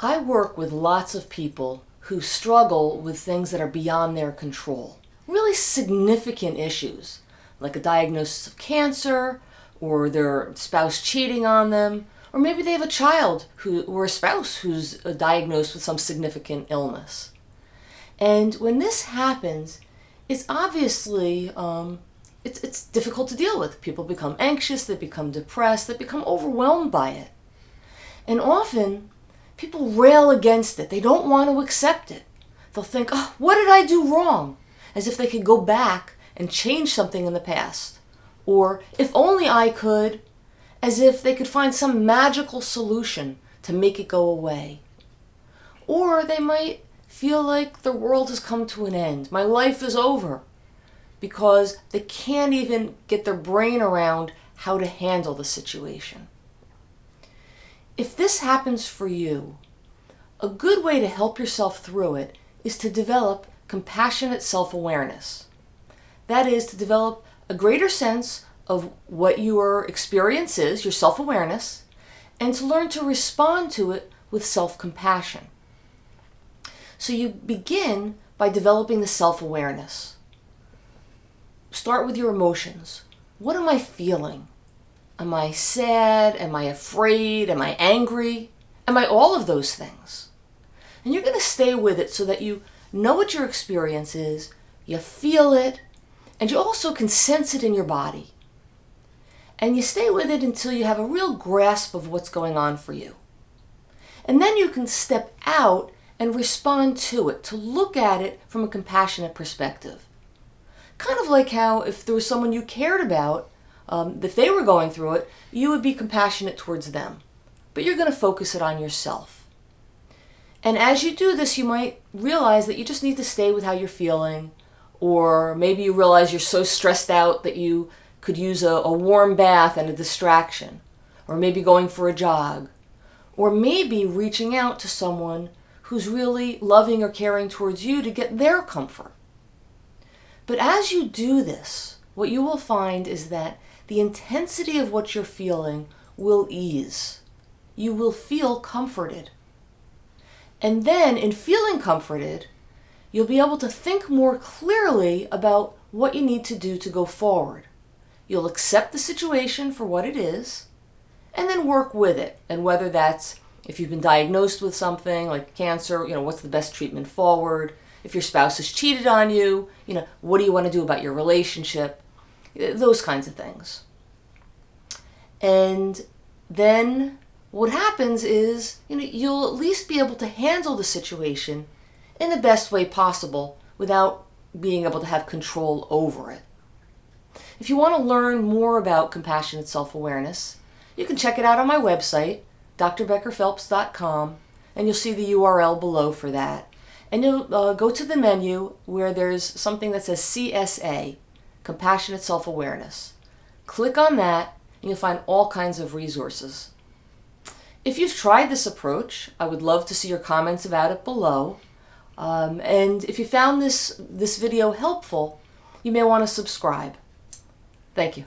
I work with lots of people who struggle with things that are beyond their control. Really significant issues, like a diagnosis of cancer, or their spouse cheating on them, or maybe they have a child or a spouse who's diagnosed with some significant illness. And when this happens, it's obviously it's difficult to deal with. People become anxious, they become depressed, they become overwhelmed by it. And often, people rail against it. They don't want to accept it. They'll think, oh, what did I do wrong? As if they could go back and change something in the past. Or, if only I could, as if they could find some magical solution to make it go away. Or they might feel like the world has come to an end. My life is over. Because they can't even get their brain around how to handle the situation. If this happens for you, a good way to help yourself through it is to develop compassionate self-awareness. That is, to develop a greater sense of what your experience is, your self-awareness, and to learn to respond to it with self-compassion. So you begin by developing the self-awareness. Start with your emotions. What am I feeling? Am I sad? Am I afraid? Am I angry? Am I all of those things? And you're going to stay with it so that you know what your experience is, you feel it, and you also can sense it in your body. And you stay with it until you have a real grasp of what's going on for you. And then you can step out and respond to it, to look at it from a compassionate perspective. Kind of like how if there was someone you cared about, if they were going through it, you would be compassionate towards them. But you're going to focus it on yourself. And as you do this, you might realize that you just need to stay with how you're feeling. Or maybe you realize you're so stressed out that you could use a warm bath and a distraction. Or maybe going for a jog. Or maybe reaching out to someone who's really loving or caring towards you to get their comfort. But as you do this, what you will find is that the intensity of what you're feeling will ease. You will feel comforted. And then, in feeling comforted, you'll be able to think more clearly about what you need to do to go forward. You'll accept the situation for what it is, and then work with it. And whether that's, if you've been diagnosed with something like cancer, what's the best treatment forward? If your spouse has cheated on you, what do you want to do about your relationship? Those kinds of things. And then what happens is, you'll at least be able to handle the situation in the best way possible without being able to have control over it. If you want to learn more about compassionate self-awareness, you can check it out on my website, drbeckerphelps.com, and you'll see the URL below for that. And you'll go to the menu where there's something that says CSA, Compassionate Self-Awareness. Click on that and you'll find all kinds of resources. If you've tried this approach, I would love to see your comments about it below. And if you found this video helpful, you may want to subscribe. Thank you.